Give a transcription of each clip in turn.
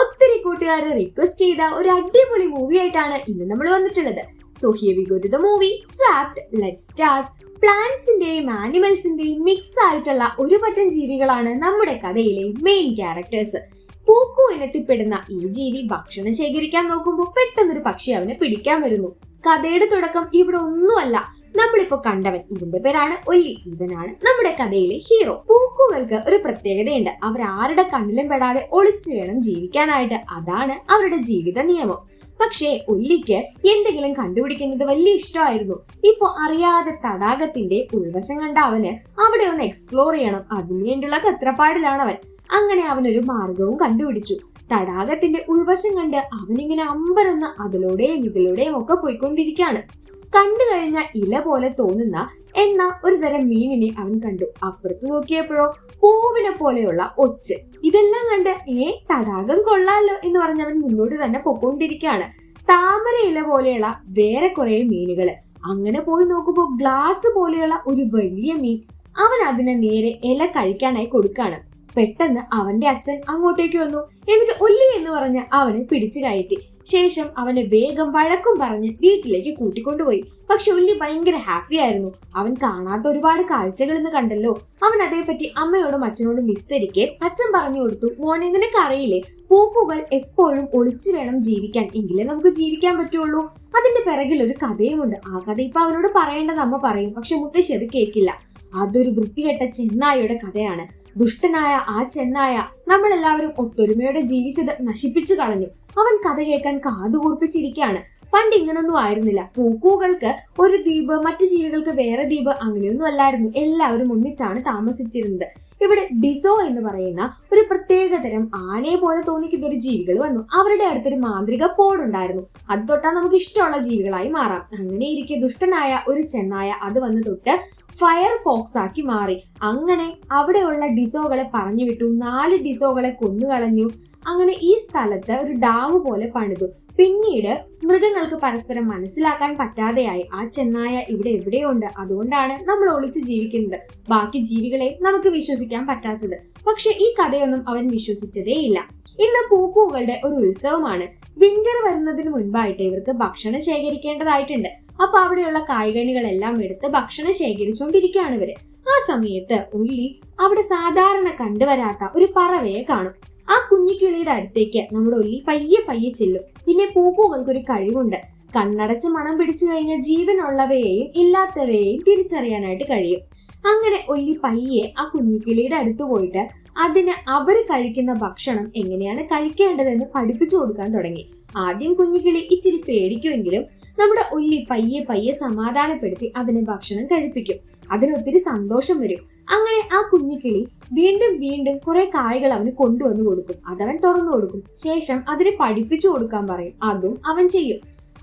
ഒത്തിരി കൂട്ടുകാരെ റിക്വസ്റ്റ് ചെയ്ത ഒരു അടിപൊളി മൂവി ആയിട്ടാണ് ഇന്ന് നമ്മൾ വന്നിട്ടുള്ളത്. So here we go to the movie swapped. Let's start. പ്ലാന്റ്സിന്റെയും ആനിമൽസിന്റെയും മിക്സ് ആയിട്ടുള്ള ഒരു പറ്റം ജീവികളാണ് നമ്മുടെ കഥയിലെ മെയിൻ ക്യാരക്ടേഴ്സ്. പൂക്കു ഇനത്തിൽപ്പെടുന്ന ഈ ജീവി ഭക്ഷണം ശേഖരിക്കാൻ നോക്കുമ്പോൾ പെട്ടെന്നൊരു പക്ഷി അവനെ പിടിക്കാൻ വരുന്നു. കഥയുടെ തുടക്കം ഇവിടെ ഒന്നുമല്ല, നമ്മളിപ്പോ കണ്ടവൻ. ഇവന്റെ പേരാണ് ഒല്ലി. ഇവനാണ് നമ്മുടെ കഥയിലെ ഹീറോ. പൂക്കുകൾക്ക് ഒരു പ്രത്യേകതയുണ്ട്. അവരാരുടെ കണ്ണിലും പെടാതെ ഒളിച്ചു വേണം ജീവിക്കാനായിട്ട്. അതാണ് അവരുടെ ജീവിത നിയമം. പക്ഷേ ഒല്ലിക്ക് എന്തെങ്കിലും കണ്ടുപിടിക്കുന്നത് വലിയ ഇഷ്ടമായിരുന്നു. ഇപ്പൊ അറിയാതെ തടാകത്തിന്റെ ഉൾവശം കണ്ട അവന് അവിടെ ഒന്ന് എക്സ്പ്ലോർ ചെയ്യണം. അതിനുവേണ്ടിയുള്ള തത്രപ്പാടിലാണ് അവൻ. അങ്ങനെ അവനൊരു മാർഗവും കണ്ടുപിടിച്ചു. തടാകത്തിന്റെ ഉൾവശം കണ്ട് അവനിങ്ങനെ അമ്പരന്ന് അതിലൂടെയും ഇതിലൂടെയും ഒക്കെ പോയിക്കൊണ്ടിരിക്കുകയാണ്. കണ്ടു കഴിഞ്ഞ ഇല പോലെ തോന്നുന്ന എന്ന ഒരു തരം മീനിനെ അവൻ കണ്ടു. അപ്പുറത്ത് നോക്കിയപ്പോഴോ പൂവിനെ പോലെയുള്ള ഒച്ച്. ഇതെല്ലാം കണ്ട് തടാകം കൊള്ളാലോ എന്ന് പറഞ്ഞ് അവൻ മുന്നോട്ട് തന്നെ പൊക്കോണ്ടിരിക്കുകയാണ്. താമര ഇല പോലെയുള്ള വേറെ കുറെ മീനുകള്. അങ്ങനെ പോയി നോക്കുമ്പോ ഗ്ലാസ് പോലെയുള്ള ഒരു വലിയ മീൻ. അവൻ അതിനെ നേരെ ഇല കഴിക്കാനായി കൊടുക്കാണ്. പെട്ടെന്ന് അവന്റെ അച്ഛൻ അങ്ങോട്ടേക്ക് വന്നു. എന്നിട്ട് ഒല്ലി എന്ന് പറഞ്ഞ് അവനെ പിടിച്ചു കയറ്റി. ശേഷം അവനെ വേഗം വഴക്കും പറഞ്ഞ് വീട്ടിലേക്ക് കൂട്ടിക്കൊണ്ടുപോയി. പക്ഷെ ഒല്ലി ഭയങ്കര ഹാപ്പി ആയിരുന്നു. അവൻ കാണാത്ത ഒരുപാട് കാഴ്ചകൾ ഇന്ന് കണ്ടല്ലോ. അവൻ അതേപറ്റി അമ്മയോടും അച്ഛനോടും വിസ്തരിക്കെ അച്ഛൻ പറഞ്ഞു കൊടുത്തു, മോനെ നിനക്ക് അറിയില്ലേ, പൂപ്പുകൾ എപ്പോഴും ഒളിച്ചു വേണം ജീവിക്കാൻ, എങ്കിലേ നമുക്ക് ജീവിക്കാൻ പറ്റുള്ളൂ. അതിന്റെ പിറകിൽ ഒരു കഥയുമുണ്ട്. ആ കഥ ഇപ്പൊ അവനോട് പറയേണ്ടത് അമ്മ പറയും. പക്ഷെ മുത്തശ്ശി അത് കേൾക്കില്ല. അതൊരു വൃത്തികെട്ട ചെന്നായയുടെ കഥയാണ്. ദുഷ്ടനായ ആ ചെന്നായ നമ്മളെല്ലാവരും ഒത്തൊരുമയോടെ ജീവിച്ചത് നശിപ്പിച്ചു കളഞ്ഞു. അവൻ കഥ കേൾക്കാൻ കാതുകൂർപ്പിച്ചിരിക്കുകയാണ്. പണ്ട് ഇങ്ങനൊന്നും ആയിരുന്നില്ല. പൂക്കുകൾക്ക് ഒരു ദ്വീപ്, മറ്റു ജീവികൾക്ക് വേറെ ദ്വീപ്, അങ്ങനെയൊന്നും അല്ലായിരുന്നു. എല്ലാവരും ഒന്നിച്ചാണ് താമസിച്ചിരുന്നത്. ഇവിടെ ഡിസോ എന്ന് പറയുന്ന ഒരു പ്രത്യേകതരം ആനയെ പോലെ തോന്നിക്കുന്ന ഒരു ജീവികൾ വന്നു. അവരുടെ അടുത്തൊരു മാന്ത്രിക പോടുണ്ടായിരുന്നു. അത് തൊട്ടാൽ നമുക്ക് ഇഷ്ടമുള്ള ജീവികളായി മാറാം. അങ്ങനെ ഇരിക്കെ ദുഷ്ടനായ ഒരു ചെന്നായ അത് വന്ന് തൊട്ട് ഫയർ ഫോക്സ് ആക്കി മാറി. അങ്ങനെ അവിടെയുള്ള ഡിസോകളെ പറഞ്ഞു വിട്ടു. 4 ഡിസോകളെ കൊന്നുകളഞ്ഞു. അങ്ങനെ ഈ സ്ഥലത്ത് ഒരു ഡാം പോലെ പണിതു. പിന്നീട് മൃഗങ്ങൾക്ക് പരസ്പരം മനസ്സിലാക്കാൻ പറ്റാതെയായി. ആ ചെന്നായ ഇവിടെ എവിടെയുണ്ട്. അതുകൊണ്ടാണ് നമ്മൾ ഒളിച്ച് ജീവിക്കുന്നത്. ബാക്കി ജീവികളെ നമുക്ക് വിശ്വസിക്കാൻ പറ്റാത്തത്. പക്ഷെ ഈ കഥയൊന്നും അവൻ വിശ്വസിച്ചതേയില്ല. ഇന്ന് പൂക്കൂകളുടെ ഒരു ഉത്സവമാണ്. വിന്റർ വരുന്നതിന് മുൻപായിട്ട് ഇവർക്ക് ഭക്ഷണം ശേഖരിക്കേണ്ടതായിട്ടുണ്ട്. അപ്പൊ അവിടെയുള്ള കായ്കനികളെല്ലാം എടുത്ത് ഭക്ഷണം ശേഖരിച്ചുകൊണ്ടിരിക്കുകയാണ് ഇവര്. ആ സമയത്ത് ഉള്ളി അവിടെ സാധാരണ കണ്ടുവരാത്ത ഒരു പറവയെ കാണും. ആ കുഞ്ഞിക്കിളിയുടെ അടുത്തേക്ക് നമ്മുടെ ഒല്ലി പയ്യെ ചെല്ലും. പിന്നെ പൂക്കൾക്കൊരു കഴിവുണ്ട്. കണ്ണടച്ച് മണം പിടിച്ചു കഴിഞ്ഞാൽ ജീവനുള്ളവയെയും ഇല്ലാത്തവയെയും തിരിച്ചറിയാനായിട്ട് കഴിയും. അങ്ങനെ ഒല്ലി പയ്യെ ആ കുഞ്ഞിക്കിളിയുടെ അടുത്ത് പോയിട്ട് അതിന് അവര് കഴിക്കുന്ന ഭക്ഷണം എങ്ങനെയാണ് കഴിക്കേണ്ടതെന്ന് പഠിപ്പിച്ചു കൊടുക്കാൻ തുടങ്ങി. ആദ്യം കുഞ്ഞിക്കിളി ഇച്ചിരി പേടിക്കുമെങ്കിലും നമ്മുടെ ഒല്ലി പയ്യെ സമാധാനപ്പെടുത്തി അതിനെ ഭക്ഷണം കഴിപ്പിക്കും. അതിനൊത്തിരി സന്തോഷം വരും. അങ്ങനെ ആ കുഞ്ഞിക്കിളി വീണ്ടും കുറെ കായ്കൾ അവന് കൊണ്ടുവന്ന് കൊടുക്കും. അതവൻ തുറന്നു കൊടുക്കും. ശേഷം അതിനെ പഠിപ്പിച്ചു കൊടുക്കാൻ പറയും. അതും അവൻ ചെയ്യും.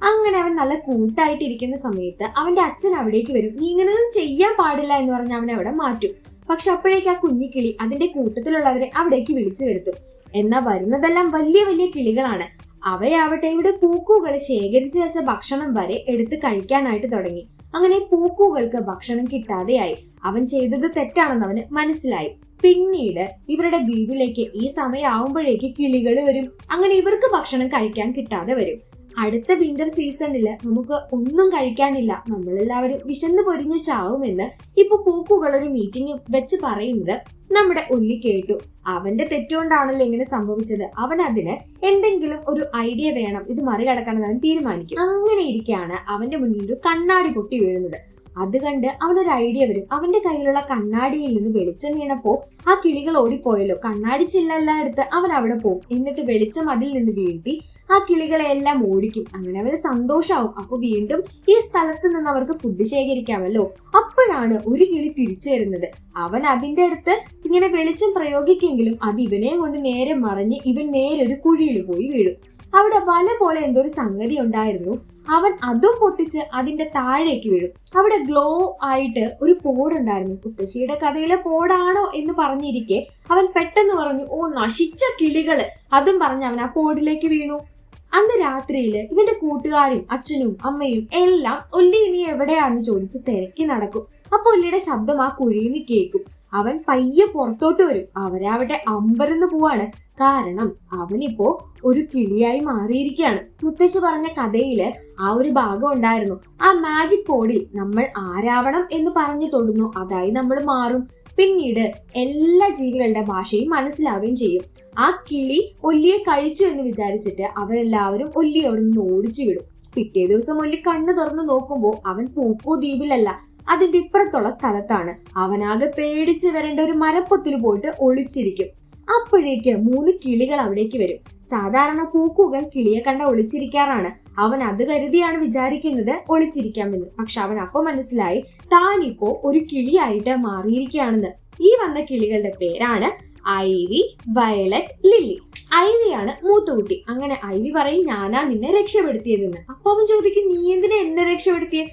അങ്ങനെ അവൻ നല്ല കൂട്ടായിട്ടിരിക്കുന്ന സമയത്ത് അവന്റെ അച്ഛൻ അവിടേക്ക് വരും. നീ ഇങ്ങനെയൊന്നും ചെയ്യാൻ പാടില്ല എന്ന് പറഞ്ഞ് അവനെ അവിടെ മാറ്റും. പക്ഷെ അപ്പോഴേക്ക് ആ കുഞ്ഞിക്കിളി അതിന്റെ കൂട്ടത്തിലുള്ളവരെ അവിടേക്ക് വിളിച്ചു വരുത്തും. എന്നാൽ വരുന്നതെല്ലാം വലിയ കിളികളാണ്. അവയാവട്ടെ ഇവിടെ പൂക്കുകൾ ശേഖരിച്ചു വെച്ച ഭക്ഷണം വരെ എടുത്ത് കഴിക്കാനായിട്ട് തുടങ്ങി. അങ്ങനെ പൂക്കുകൾക്ക് ഭക്ഷണം കിട്ടാതെയായി. അവൻ ചെയ്തത് തെറ്റാണെന്ന് അവന് മനസ്സിലായി. പിന്നീട് ഇവരുടെ ദ്വീപിലേക്ക് ഈ സമയമാവുമ്പോഴേക്ക് കിളികൾ വരും. അങ്ങനെ ഇവർക്ക് ഭക്ഷണം കഴിക്കാൻ കിട്ടാതെ വരും. അടുത്ത വിന്റർ സീസണില് നമുക്ക് ഒന്നും കഴിക്കാനില്ല, നമ്മളെല്ലാവരും വിശന്ന് പൊരിഞ്ഞു ചാവുമെന്ന് ഇപ്പൊ പൂക്കുകൾ ഒരു മീറ്റിംഗ് വെച്ച് പറയുന്നത് നമ്മുടെ ഒല്ലി കേട്ടു. അവന്റെ തെറ്റുകൊണ്ടാണല്ലോ ഇങ്ങനെ സംഭവിച്ചത്. അവൻ അതിന് എന്തെങ്കിലും ഒരു ഐഡിയ വേണം, ഇത് മറികടക്കണം അവൻ തീരുമാനിക്കും. അങ്ങനെ ഇരിക്കെയാണ് അവന്റെ മുന്നിൽ ഒരു കണ്ണാടി പൊട്ടി വീഴുന്നത്. അത് കണ്ട് അവനൊരു ഐഡിയ വരും. അവന്റെ കയ്യിലുള്ള കണ്ണാടിയിൽ നിന്ന് വെളിച്ചം വീണപ്പോ ആ കിളികൾ ഓടിപ്പോയല്ലോ. കണ്ണാടി ചില്ലെല്ലാം എടുത്ത് അവൻ അവിടെ പോകും. എന്നിട്ട് വെളിച്ചം അതിൽ നിന്ന് വീഴ്ത്തി ആ കിളികളെ എല്ലാം ഓടിക്കും. അങ്ങനെ അവന് സന്തോഷാവും. അപ്പൊ വീണ്ടും ഈ സ്ഥലത്ത് നിന്ന് അവർക്ക് ഫുഡ് ശേഖരിക്കാമല്ലോ. അപ്പോഴാണ് ഒരു കിളി തിരിച്ചു വരുന്നത്. അവൻ അതിന്റെ അടുത്ത് ഇങ്ങനെ വെളിച്ചം പ്രയോഗിക്കുമെങ്കിലും അത് ഇവനെ കൊണ്ട് നേരെ മറിഞ്ഞ് ഇവൻ നേരെ ഒരു കുഴിയിൽ പോയി വീഴും. അവിടെ വല പോലെ എന്തോ ഒരു സംഗതി ഉണ്ടായിരുന്നു. അവൻ അതും പൊട്ടിച്ച് അതിന്റെ താഴേക്ക് വീഴും. അവിടെ ഗ്ലോ ആയിട്ട് ഒരു പോടുണ്ടായിരുന്നു. മുത്തശ്ശിയുടെ കഥയിലെ പോടാണോ എന്ന് പറഞ്ഞിരിക്കെ അവൻ പെട്ടെന്ന് പറഞ്ഞു, ഓ നശിച്ച കിളികള്, അതും പറഞ്ഞ് അവൻ ആ പോടിലേക്ക് വീണു. അന്ന് രാത്രിയില് ഇവന്റെ കൂട്ടുകാരും അച്ഛനും അമ്മയും എല്ലാം ഒല്ലി നീ എവിടെയാന്ന് ചോദിച്ച് തിരക്കി നടക്കും. അപ്പൊ ഒല്ലിയുടെ ശബ്ദം ആ കുഴിയിൽ നിന്ന് കേൾക്കും. അവൻ പയ്യെ പുറത്തോട്ട് വരും. അവരവിടെ അമ്പരന്ന് പോവാണ്. കാരണം അവനിപ്പോ ഒരു കിളിയായി മാറിയിരിക്കുകയാണ്. മുത്തശ്ശി പറഞ്ഞ കഥയില് ആ ഒരു ഭാഗം ഉണ്ടായിരുന്നു. ആ മാജിക് ബോർഡിൽ നമ്മൾ ആരാവണം എന്ന് പറഞ്ഞു തൊടുന്നു, അതായി നമ്മൾ മാറും. പിന്നീട് എല്ലാ ജീവികളുടെ ഭാഷയും മനസ്സിലാവുകയും ചെയ്യും. ആ കിളി ഒല്ലിയെ കഴിച്ചു എന്ന് വിചാരിച്ചിട്ട് അവരെല്ലാവരും ഒല്ലിയെ അവിടെ നിന്ന് ഓടിച്ചു വിടും. പിറ്റേ ദിവസം ഒല്ലി കണ്ണു തുറന്നു നോക്കുമ്പോൾ അവൻ പൂക്കു ദ്വീപിലല്ല, അതിന്റെ ഇപ്പുറത്തുള്ള സ്ഥലത്താണ്. അവനാകെ പേടിച്ച് വരേണ്ട ഒരു മരപ്പൊത്തിൽ പോയിട്ട് ഒളിച്ചിരിക്കും. അപ്പോഴേക്ക് 3 കിളികൾ അവിടേക്ക് വരും. സാധാരണ പൂക്കുകൾ കിളിയെ കണ്ട ഒളിച്ചിരിക്കാറാണ്. അവൻ അത് കരുതിയാണ് വിചാരിക്കുന്നത് ഒളിച്ചിരിക്കാമെന്ന്. പക്ഷെ അവൻ അപ്പൊ മനസ്സിലായി താനിപ്പോ ഒരു കിളിയായിട്ട് മാറിയിരിക്കുകയാണെന്ന്. ഈ വന്ന കിളികളുടെ പേരാണ് ഐവി, വയലറ്റ്, ലില്ലി. ഐവിയാണ് മൂത്ത കുട്ടി. അങ്ങനെ ഐവി പറയും, ഞാനാ നിന്നെ രക്ഷപ്പെടുത്തിയതെന്ന്. അപ്പൊ അവൻ ചോദിക്കും, നീ എന്തിനാ എന്നെ രക്ഷപ്പെടുത്തിയേ?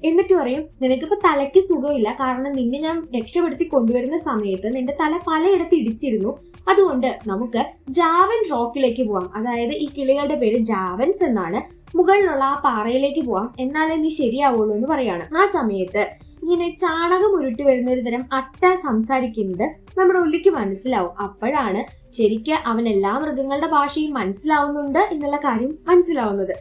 എന്നിട്ട് പറയും, നിനക്കിപ്പോ തലയ്ക്ക് സുഖമില്ല, കാരണം നിന്നെ ഞാൻ രക്ഷപ്പെടുത്തി കൊണ്ടുവരുന്ന സമയത്ത് നിന്റെ തല പലയിടത്ത് ഇടിച്ചിരുന്നു. അതുകൊണ്ട് നമുക്ക് ജാവൻ റോക്കിലേക്ക് പോവാം. അതായത് ഈ കിളികളുടെ പേര് ജാവൻസ് എന്നാണ്. മുകളിലുള്ള ആ പാറയിലേക്ക് പോവാം, എന്നാലേ നീ ശരിയാവുള്ളൂ എന്ന് പറയാണ്. ആ സമയത്ത് ഇങ്ങനെ ചാണകം ഉരുട്ടി വരുന്ന ഒരു തരം അട്ട സംസാരിക്കുന്നത് നമ്മുടെ ഉള്ളിക്ക് മനസ്സിലാവും. അപ്പോഴാണ് ശരിക്കും അവൻ എല്ലാ മൃഗങ്ങളുടെ ഭാഷയും മനസ്സിലാവുന്നുണ്ട് എന്നുള്ള കാര്യം മനസ്സിലാവുന്നത്.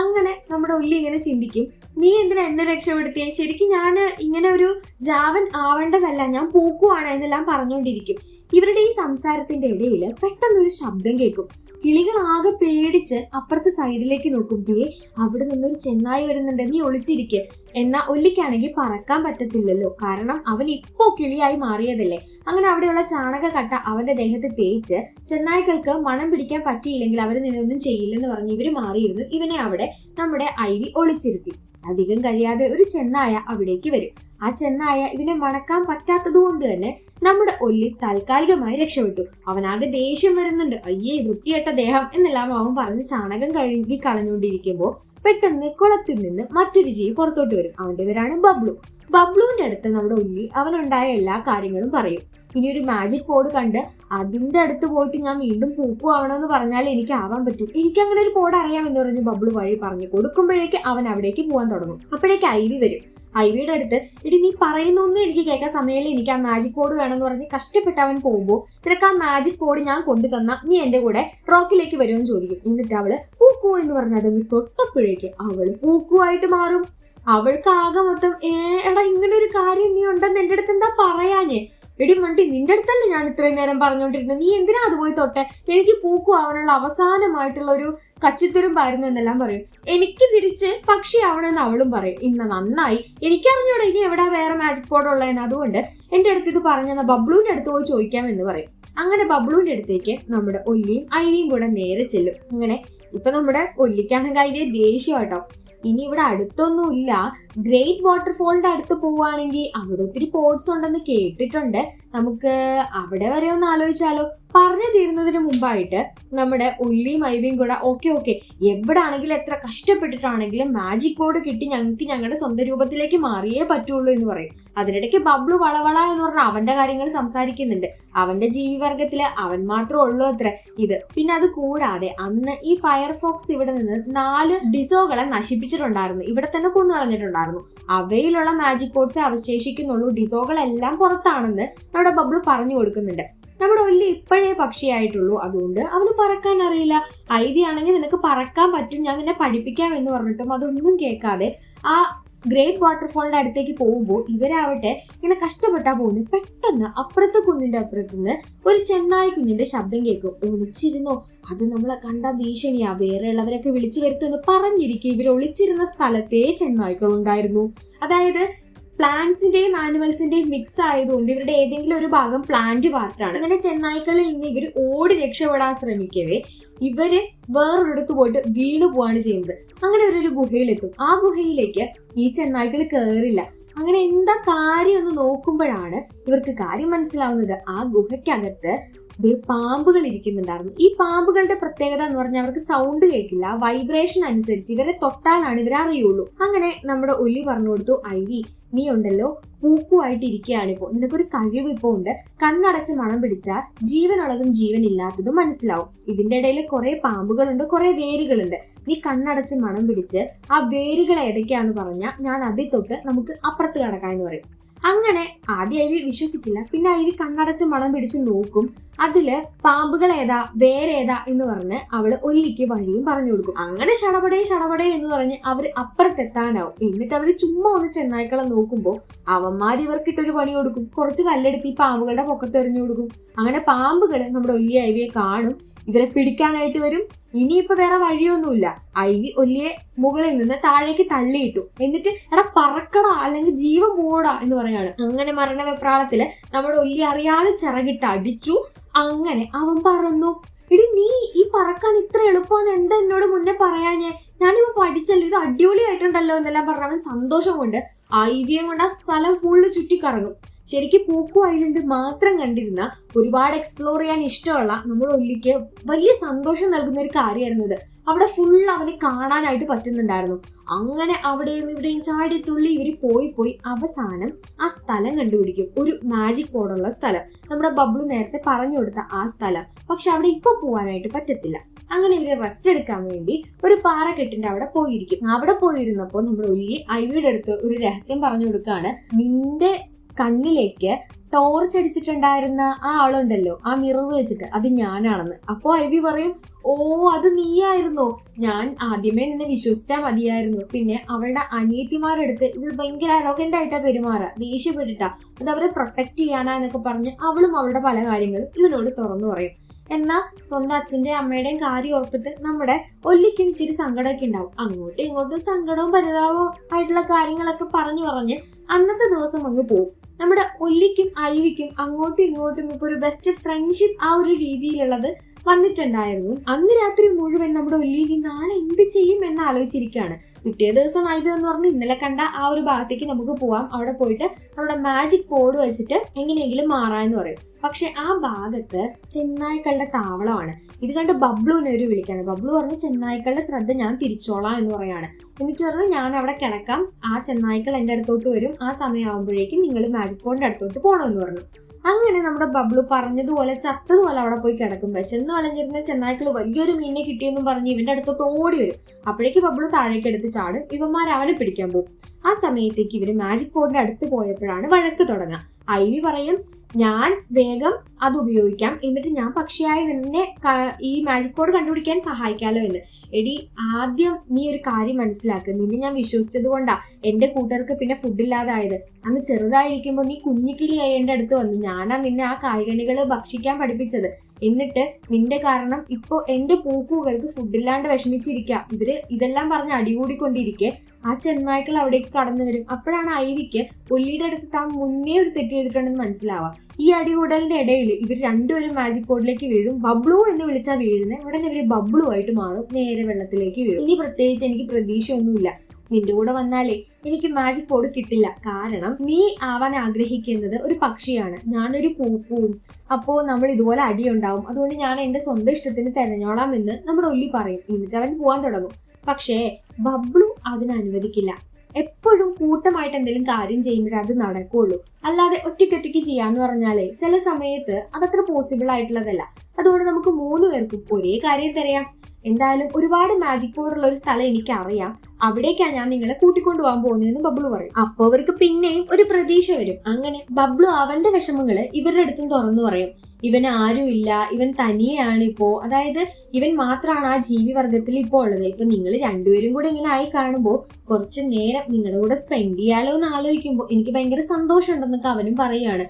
അങ്ങനെ നമ്മുടെ ഉള്ളി ഇങ്ങനെ ചിന്തിക്കും, നീ എന്തിനാ എന്നെ രക്ഷപ്പെടുത്തിയേ? ശരിക്കും ഞാൻ ഇങ്ങനെ ഒരു ജാവൻ ആവേണ്ടതല്ല, ഞാൻ പൂക്കുവാണ് എന്നെല്ലാം പറഞ്ഞുകൊണ്ടിരിക്കും. ഇവരുടെ ഈ സംസാരത്തിന്റെ ഇടയിൽ പെട്ടെന്നൊരു ശബ്ദം കേൾക്കും. കിളികൾ ആകെ പേടിച്ച് അപ്പുറത്തെ സൈഡിലേക്ക് നോക്കും. ദേ അവിടെ നിന്നൊരു ചെന്നായി വരുന്നുണ്ട്, നീ ഒളിച്ചിരിക്കെ. എന്നാ ഒല്ലിക്കാണെങ്കിൽ പറക്കാൻ പറ്റത്തില്ലല്ലോ, കാരണം അവൻ ഇപ്പോ കിളിയായി മാറിയതല്ലേ. അങ്ങനെ അവിടെയുള്ള ചാണകക്കട്ട അവന്റെ ദേഹത്ത് തേച്ച് ചെന്നായ്ക്കൾക്ക് മണം പിടിക്കാൻ പറ്റിയില്ലെങ്കിൽ അവർ നിന്നൊന്നും ചെയ്യില്ലെന്ന് പറഞ്ഞ് ഇവര് മാറിയിരുന്നു. ഇവനെ അവിടെ നമ്മുടെ ഐവി ഒളിച്ചിരുത്തി. അധികം കഴിയാതെ ഒരു ചെന്നായ അവിടേക്ക് വരും. ആ ചെന്നായ ഇവനെ മണക്കാൻ പറ്റാത്തത് കൊണ്ട് തന്നെ നമ്മുടെ ഒല്ലി താൽക്കാലികമായി രക്ഷപ്പെട്ടു. അവനാകെ ദേഷ്യം വരുന്നുണ്ട്. അയ്യേ വൃത്തികെട്ട ദേഹം എന്നെല്ലാം അവൻ പറഞ്ഞ് ചാണകം കഴുകി കളഞ്ഞുകൊണ്ടിരിക്കുമ്പോൾ പെട്ടെന്ന് കുളത്തിൽ നിന്ന് മറ്റൊരു ജീവി പുറത്തോട്ട് വരും. അവന്റെ പേരാണ് ബബ്ലു. ബബ്ലുവിന്റെ അടുത്ത് നമ്മുടെ ഉള്ളി അവനുണ്ടായ എല്ലാ കാര്യങ്ങളും പറയും. ഇനി ഒരു മാജിക് ബോർഡ് കണ്ട് അതിന്റെ അടുത്ത് പോയിട്ട് ഞാൻ വീണ്ടും പൂക്കുവാവണമെന്ന് പറഞ്ഞാൽ എനിക്ക് ആവാൻ പറ്റും, എനിക്ക് അങ്ങനെ ഒരു ബോർഡ് അറിയാമെന്ന് പറഞ്ഞ് ബബ്ലു വഴി പറഞ്ഞു കൊടുക്കുമ്പോഴേക്ക് അവൻ അവിടേക്ക് പോകാൻ തുടങ്ങും. അപ്പോഴേക്ക് ഐവി വരും. ഐവിയുടെ അടുത്ത്, ഇടി നീ പറയുന്നൊന്നും എനിക്ക് കേൾക്കാൻ സമയമില്ല, എനിക്ക് ആ മാജിക് ബോർഡ് വേണമെന്ന് പറഞ്ഞ് കഷ്ടപ്പെട്ട് അവൻ പോകുമ്പോൾ, നിനക്ക് ആ മാജിക് ബോർഡ് ഞാൻ കൊണ്ടു തന്ന നീ എന്റെ കൂടെ റോക്കിലേക്ക് വരുമെന്ന് ചോദിക്കും. എന്നിട്ട് അവള് പൂക്കു എന്ന് പറഞ്ഞ് അതൊന്ന് തൊട്ടപ്പോഴേക്ക് അവള് പൂക്കുവായിട്ട് മാറും. അവൾക്ക് ആകെ മൊത്തം എടാ ഇങ്ങനെ ഒരു കാര്യം നീ ഉണ്ടെന്ന് എന്റെ അടുത്ത് എന്താ പറയാഞ്ഞേ? എടി മണ്ടി, നിന്റെ അടുത്തല്ലേ ഞാൻ ഇത്രയും നേരം പറഞ്ഞുകൊണ്ടിരുന്നത്, നീ എന്തിനാ അത് പോയി തൊട്ടെ? എനിക്ക് പൂക്കുവാനുള്ള അവസാനമായിട്ടുള്ള ഒരു കച്ചിത്തുരുമ്പായിരുന്നു എന്നെല്ലാം പറയും. എനിക്ക് തിരിച്ച് പക്ഷിയാവണമെന്ന് അവളും പറയും. ഇന്ന് നന്നായി, എനിക്കറിഞ്ഞൂടെ ഇനി എവിടാ വേറെ മാജിക് ബോർഡ് ഉള്ളതെന്ന്, അതുകൊണ്ട് എന്റെ അടുത്ത് ഇത് പറഞ്ഞെന്ന ബബ്ലുവിന്റെ അടുത്ത് പോയി ചോദിക്കാമെന്ന് പറയും. അങ്ങനെ ബബ്ലുവിന്റെ അടുത്തേക്ക് നമ്മുടെ ഒല്ലിയും ഐവിയും കൂടെ നേരെ ചെല്ലും. അങ്ങനെ ഇപ്പൊ നമ്മുടെ ഒല്ലിക്കാണെങ്കിൽ ഐവിയെ ദേഷ്യം കേട്ടോ. ഇനി ഇവിടെ അടുത്തൊന്നുമില്ല, ഗ്രേറ്റ് വാട്ടർഫോളിന്റെ അടുത്ത് പോവുകയാണെങ്കിൽ അവിടെ ഒത്തിരി പോർട്സ് ഉണ്ടെന്ന് കേട്ടിട്ടുണ്ട്, നമുക്ക് അവിടെ വരെ ഒന്ന് ആലോചിച്ചാലോ? പറഞ്ഞു തീരുന്നതിന് മുമ്പായിട്ട് നമ്മുടെ ഉള്ളിയും ഐവിയും കൂടെ ഓക്കെ എവിടെ ആണെങ്കിലും എത്ര കഷ്ടപ്പെട്ടിട്ടാണെങ്കിലും മാജിക് ബോർഡ് കിട്ടി ഞങ്ങൾക്ക് ഞങ്ങളുടെ സ്വന്തം രൂപത്തിലേക്ക് മാറിയേ പറ്റുള്ളൂ എന്ന് പറയും. അതിനിടയ്ക്ക് ബബ്ലു വളവള എന്ന് പറഞ്ഞാൽ അവന്റെ കാര്യങ്ങൾ സംസാരിക്കുന്നുണ്ട്. അവന്റെ ജീവിവർഗത്തില് അവൻ മാത്രമേ ഉള്ളൂ അത്ര ഇത്. പിന്നെ അത് കൂടാതെ അന്ന് ഈ ഫയർഫോക്സ് ഇവിടെ നിന്ന് 4 ഡിസോകളെ നശിപ്പിച്ചിട്ടുണ്ടായിരുന്നു, ഇവിടെ തന്നെ കൊന്നു കളഞ്ഞിട്ടുണ്ടായിരുന്നു. അവയിലുള്ള മാജിക് ബോർഡ്സേ അവശേഷിക്കുന്നുള്ളൂ, ഡിസോകളെല്ലാം പുറത്താണെന്ന് നമ്മുടെ ബബ്ലു പറഞ്ഞു കൊടുക്കുന്നുണ്ട്. നമ്മുടെ ഒല്ലി ഇപ്പോഴേ പക്ഷിയായിട്ടുള്ളൂ, അതുകൊണ്ട് അവന് പറക്കാൻ അറിയില്ല. ഐവി ആണെങ്കിൽ നിനക്ക് പറക്കാൻ പറ്റും, ഞാൻ നിന്നെ പഠിപ്പിക്കാം എന്ന് പറഞ്ഞിട്ടും അതൊന്നും കേൾക്കാതെ ആ ഗ്രേറ്റ് വാട്ടർഫോളിന്റെ അടുത്തേക്ക് പോകുമ്പോൾ ഇവരാവട്ടെ ഇങ്ങനെ കഷ്ടപ്പെട്ടാ പോകുന്നു. പെട്ടെന്ന് അപ്പുറത്തെ കുന്നിന്റെ അപ്പുറത്തുനിന്ന് ഒരു ചെന്നായി കുഞ്ഞിന്റെ ശബ്ദം കേൾക്കും. ഒളിച്ചിരുന്നോ, അത് നമ്മളെ കണ്ട ഭീഷണിയാ, വേറെ ഉള്ളവരൊക്കെ വിളിച്ചു വരുത്തുമെന്ന് പറഞ്ഞിരിക്കും. ഇവർ ഒളിച്ചിരുന്ന സ്ഥലത്തേ ചെന്നായ്ക്കളുണ്ടായിരുന്നു. അതായത് പ്ലാന്റ്സിന്റെയും ആനിമൽസിന്റെയും മിക്സ് ആയതുകൊണ്ട് ഇവരുടെ ഏതെങ്കിലും ഒരു ഭാഗം പ്ലാന്റ് പാർട്ടാണ്. അങ്ങനെ ചെന്നായ്ക്കളിൽ നിന്ന് ഇവർ ഓടി രക്ഷപ്പെടാൻ ശ്രമിക്കവേ ഇവര് വേറൊരിടത്ത് പോയിട്ട് വീണു പോവാണ് ചെയ്യുന്നത്. അങ്ങനെ ഇവരൊരു ഗുഹയിലെത്തും. ആ ഗുഹയിലേക്ക് ഈ ചെന്നായ്ക്കൾ കയറില്ല. അങ്ങനെ എന്താ കാര്യം എന്ന് നോക്കുമ്പോഴാണ് ഇവർക്ക് കാര്യം മനസ്സിലാവുന്നത്. ആ ഗുഹയ്ക്കകത്ത് പാമ്പുകൾ ഇരിക്കുന്നുണ്ടായിരുന്നു. ഈ പാമ്പുകളുടെ പ്രത്യേകത എന്ന് പറഞ്ഞാൽ അവർക്ക് സൗണ്ട് കേൾക്കില്ല, വൈബ്രേഷൻ അനുസരിച്ച് ഇവരെ തൊട്ടാലാണ് ഇവരെ അറിയുള്ളൂ. അങ്ങനെ നമ്മുടെ ഒല്ലി പറഞ്ഞു കൊടുത്തു, ഐവി നീ ഉണ്ടല്ലോ പൂക്കുമായിട്ട് ഇരിക്കുകയാണിപ്പോ, നിനക്കൊരു കഴിവ് ഇപ്പോ ഉണ്ട്. കണ്ണടച്ച് മണം പിടിച്ചാൽ ജീവനുള്ളതും ജീവനില്ലാത്തതും മനസ്സിലാവും. ഇതിന്റെ ഇടയിൽ കുറെ പാമ്പുകളുണ്ട്, കുറെ വേരുകളുണ്ട്. നീ കണ്ണടച്ച് മണം പിടിച്ച് ആ വേരുകൾ ഏതൊക്കെയാന്ന് പറഞ്ഞാൽ ഞാൻ അതിൽ തൊട്ട് നമുക്ക് അപ്പുറത്ത് കടക്കാന്ന് പറയും. അങ്ങനെ ആദ്യം ഐവി വിശ്വസിക്കില്ല. പിന്നെ ഐവി കണ്ണടച്ച് മണം പിടിച്ച് നോക്കും. അതില് പാമ്പുകൾ ഏതാ വേറെ ഏതാ എന്ന് പറഞ്ഞ് അവള് ഒല്ലിക്ക് വഴിയും പറഞ്ഞു കൊടുക്കും. അങ്ങനെ ശടപടേ എന്ന് പറഞ്ഞ് അവര് അപ്പുറത്തെത്താനാവും. എന്നിട്ട് അവര് ചുമ്മാ ഒന്ന് ചെന്നായ്ക്കളെ നോക്കുമ്പോ അവന്മാര് ഇവർക്കിട്ടൊരു പണി കൊടുക്കും. കുറച്ച് കല്ലെടുത്ത് ഈ പാമ്പുകളുടെ പൊക്കത്ത് എറിഞ്ഞു കൊടുക്കും. അങ്ങനെ പാമ്പുകള് നമ്മുടെ ഒല്ലി ഐവിയെ കാണും, ഇവരെ പിടിക്കാനായിട്ട് വരും. ഇനിയിപ്പോ വേറെ വഴിയൊന്നുമില്ല. ഐവി ഒല്ലിയെ മുകളിൽ നിന്ന് താഴേക്ക് തള്ളിയിട്ടു. എന്നിട്ട് എടാ പറക്കടാ അല്ലെങ്കിൽ ജീവൻ പോടാ എന്ന് പറയാണ്. അങ്ങനെ മരണവെപ്രാളത്തില് നമ്മുടെ ഒല്ലി അറിയാതെ ചിറകിട്ട് അടിച്ചു. അങ്ങനെ അവൻ പറന്നു. എടി നീ ഈ പറക്കാൻ ഇത്ര എളുപ്പമാണെന്ന് എന്താ എന്നോട് മുന്നേ പറയാഞ്ഞേ? ഞാനിപ്പോ പഠിച്ചല്ലോ, ഇത് അടിപൊളിയായിട്ടുണ്ടല്ലോ എന്നെല്ലാം പറഞ്ഞ അവൻ സന്തോഷം കൊണ്ട് ഐവിയെ കൊണ്ട് ആ സ്ഥലം ഫുള്ള് ചുറ്റിക്കറങ്ങും. ശരിക്കും പൂക്കു ഐലൻഡ് മാത്രം കണ്ടിരുന്ന ഒരുപാട് എക്സ്പ്ലോർ ചെയ്യാൻ ഇഷ്ടമുള്ള നമ്മുടെ ഒല്ലിക്ക് വലിയ സന്തോഷം നൽകുന്ന ഒരു കാര്യമായിരുന്നു ഇത്. അവിടെ ഫുൾ അവന് കാണാനായിട്ട് പറ്റുന്നുണ്ടായിരുന്നു. അങ്ങനെ അവിടെയും ഇവിടെയും ചാടി തുള്ളി ഇവര് പോയി അവസാനം ആ സ്ഥലം കണ്ടുപിടിക്കും. ഒരു മാജിക് ബോർഡുള്ള സ്ഥലം, നമ്മുടെ ബബ്ലു നേരത്തെ പറഞ്ഞു കൊടുത്ത ആ സ്ഥലം. പക്ഷെ അവിടെ ഇപ്പൊ പോവാനായിട്ട് പറ്റത്തില്ല. അങ്ങനെ ഇവര് റെസ്റ്റ് എടുക്കാൻ വേണ്ടി ഒരു പാറക്കെട്ടിന്റെ അവിടെ പോയിരിക്കും. അവിടെ പോയിരുന്നപ്പോ നമ്മുടെ ഒല്ലി ഐവിയുടെ അടുത്ത് ഒരു രഹസ്യം പറഞ്ഞു കൊടുക്കുകയാണ്. നിന്റെ കണ്ണിലേക്ക് ടോർച്ച് അടിച്ചിട്ടുണ്ടായിരുന്ന ആ ആളുണ്ടല്ലോ, ആ മിറർ വെച്ചിട്ട്, അത് ഞാനാണെന്ന്. അപ്പോ ഐവി പറയും, ഓ അത് നീയായിരുന്നോ? ഞാൻ ആദ്യമേ നിന്നെ വിശ്വസിച്ചാ മതിയായിരുന്നു. പിന്നെ അവളുടെ അനിയത്തിമാരെടുത്ത് ഇവൾ ഭയങ്കര അരോഗന്റ് ആയിട്ടാ പെരുമാറാ, ദേഷ്യപ്പെട്ടിട്ടാ, അത് അവരെ പ്രൊട്ടക്ട് ചെയ്യാനാ എന്നൊക്കെ പറഞ്ഞ് അവളും അവളുടെ പല കാര്യങ്ങളും ഇവനോട് തുറന്നു പറയും. എന്നാൽ സ്വന്തം അച്ഛന്റെയും അമ്മയുടെയും കാര്യം ഓർത്തിട്ട് നമ്മുടെ ഒല്ലിക്കും ഇച്ചിരി സങ്കടമൊക്കെ ഉണ്ടാവും. അങ്ങോട്ടും ഇങ്ങോട്ടും സങ്കടവും പരിതാപവും ആയിട്ടുള്ള കാര്യങ്ങളൊക്കെ പറഞ്ഞ് അന്നത്തെ ദിവസം അങ്ങ് പോകും. നമ്മുടെ ഒല്ലിക്കും ഐവിക്കും അങ്ങോട്ടും ഇങ്ങോട്ടും ഇപ്പൊ ഒരു ബെസ്റ്റ് ഫ്രണ്ട്ഷിപ്പ് ആ ഒരു രീതിയിലുള്ളത് വന്നിട്ടുണ്ടായിരുന്നു. അന്ന് രാത്രി മുഴുവൻ നമ്മുടെ ഒല്ലി നാളെ എന്ത് ചെയ്യും എന്ന് ആലോചിച്ചിരിക്കുകയാണ്. പിറ്റേ ദിവസം ഐവി എന്ന് പറഞ്ഞു, ഇന്നലെ കണ്ട ആ ഒരു ഭാഗത്തേക്ക് നമുക്ക് പോവാം, അവിടെ പോയിട്ട് നമ്മുടെ മാജിക് ബോർഡ് വെച്ചിട്ട് എങ്ങനെയെങ്കിലും മാറാന്ന് പറയും. പക്ഷെ ആ ഭാഗത്ത് ചെന്നായ്ക്കളുടെ താവളമാണ്. ഇത് കണ്ട് ബബ്ലുവിനെ ഒരു വിളിക്കാണ്. ബബ്ലു പറഞ്ഞു, ചെന്നായ്ക്കളുടെ ശ്രദ്ധ ഞാൻ തിരിച്ചോളാം എന്ന് പറയാണ്. എന്നിട്ട് പറഞ്ഞു, ഞാൻ അവിടെ കിടക്കാം, ആ ചെന്നായ്ക്കൾ എന്റെ അടുത്തോട്ട് വരും, ആ സമയമാകുമ്പോഴേക്കും നിങ്ങൾ മാജിക് ബോർഡിന്റെ അടുത്തോട്ട് പോകണമെന്ന് പറഞ്ഞു. അങ്ങനെ നമ്മുടെ ബബ്ലു പറഞ്ഞതുപോലെ ചത്തതുപോലെ അവിടെ പോയി കിടക്കും. വിശന്ന് വലഞ്ഞിരുന്ന ചെന്നായ്ക്കൾ വലിയൊരു മീനിനെ കിട്ടിയെന്നും പറഞ്ഞ് ഇവന്റെ അടുത്തോട്ട് ഓടി വരും. അപ്പോഴേക്ക് ബബ്ലു താഴേക്ക് എടുത്ത് ചാടും. ഇവന്മാർ അവനെ പിടിക്കാൻ പോകും. ആ സമയത്തേക്ക് ഇവര് മാജിക് ബോർഡിന്റെ അടുത്ത് പോയപ്പോഴാണ് വഴക്ക് തുടങ്ങുക. ഐവി പറയും, ഞാൻ വേഗം അത് ഉപയോഗിക്കാം, എന്നിട്ട് ഞാൻ പക്ഷിയായി നിന്നെ ഈ മാജിക് ബോർഡ് കണ്ടുപിടിക്കാൻ സഹായിക്കാലോ എന്ന്. എടി, ആദ്യം നീ ഒരു കാര്യം മനസ്സിലാക്കുക, നിന്നെ ഞാൻ വിശ്വസിച്ചത് കൊണ്ടാ എന്റെ കൂട്ടർക്ക് പിന്നെ ഫുഡില്ലാതായത്. അന്ന് ചെറുതായിരിക്കുമ്പോൾ നീ കുഞ്ഞിക്കിളിയായി എന്റെ അടുത്ത് വന്നു, ഞാനാ നിന്നെ ആ കായ്കനികള് ഭക്ഷിക്കാൻ പഠിപ്പിച്ചത്. എന്നിട്ട് നിന്റെ കാരണം ഇപ്പൊ എന്റെ പൂപ്പുകൾക്ക് ഫുഡില്ലാണ്ട് വിഷമിച്ചിരിക്കുക. ഇവര് ഇതെല്ലാം പറഞ്ഞ് അടികൂടിക്കൊണ്ടിരിക്കെ ആ ചെന്നായ്ക്കൾ അവിടേക്ക് കടന്നു വരും. അപ്പോഴാണ് ഐവിക്ക് ഒല്ലിയുടെ അടുത്ത് താൻ മുന്നേ ഒരു തെറ്റ് ചെയ്തിട്ടുണ്ടെന്ന് മനസ്സിലാവാം. ഈ അടികൂടലിന്റെ ഇടയിൽ ഇവർ രണ്ടുപേരും മാജിക് ബോർഡിലേക്ക് വീഴും. ബബ്ലു എന്ന് വിളിച്ചാൽ വീഴുന്നത് ഉടനെ ഇവര് ബബ്ലു ആയിട്ട് മാറും, നേരെ വെള്ളത്തിലേക്ക് വീഴും. ഇനി പ്രത്യേകിച്ച് എനിക്ക് പ്രതീക്ഷയൊന്നുമില്ല, നിന്റെ കൂടെ വന്നാലേ എനിക്ക് മാജിക് ബോർഡ് കിട്ടില്ല. കാരണം നീ ആവാൻ ആഗ്രഹിക്കുന്നത് ഒരു പക്ഷിയാണ്, ഞാനൊരു പൂപ്പുവും. അപ്പോ നമ്മൾ ഇതുപോലെ അടിയുണ്ടാവും. അതുകൊണ്ട് ഞാൻ എന്റെ സ്വന്തം ഇഷ്ടത്തിന് തെരഞ്ഞോളാം എന്ന് നമ്മുടെ ഒല്ലി പറയും. എന്നിട്ട് അവൻ പോവാൻ തുടങ്ങും. പക്ഷേ ബബ്ലു അതിനനുവദിക്കില്ല. എപ്പോഴും കൂട്ടമായിട്ട് എന്തെങ്കിലും കാര്യം ചെയ്യുമ്പോഴേ അത് നടക്കുള്ളൂ. അല്ലാതെ ഒറ്റയ്ക്കൊറ്റയ്ക്ക് ചെയ്യാന്ന് പറഞ്ഞാലേ ചില സമയത്ത് അതത്ര പോസിബിൾ ആയിട്ടുള്ളതല്ല. അതുകൊണ്ട് നമുക്ക് 3 പേർക്കും ഒരേ കാര്യം തരാം. എന്തായാലും ഒരുപാട് മാജിക് ബോർഡ് ഉള്ള ഒരു സ്ഥലം എനിക്ക് അറിയാം, അവിടേക്കാണ് ഞാൻ നിങ്ങളെ കൂട്ടിക്കൊണ്ടു പോകാൻ പോകുന്നതെന്ന് ബബ്ലു പറയും. അപ്പൊ അവർക്ക് പിന്നെയും ഒരു പ്രതീക്ഷ വരും. അങ്ങനെ ബബ്ലു അവന്റെ വിഷമങ്ങള് ഇവരുടെ അടുത്തും തുറന്നു പറയും. ഇവൻ ആരുമില്ല, ഇവൻ തനിയാണ് ഇപ്പോ, അതായത് ഇവൻ മാത്രമാണ് ആ ജീവിവർഗത്തിൽ ഇപ്പോ ഉള്ളത്. ഇപ്പൊ നിങ്ങൾ രണ്ടുപേരും കൂടെ ഇങ്ങനെ ആയി കാണുമ്പോൾ കുറച്ചു നേരം നിങ്ങളുടെ കൂടെ സ്പെൻഡ് ചെയ്യാലോ എന്ന് ആലോചിക്കുമ്പോൾ എനിക്ക് ഭയങ്കര സന്തോഷം ഉണ്ടെന്നൊക്കെ അവനും പറയാണ്.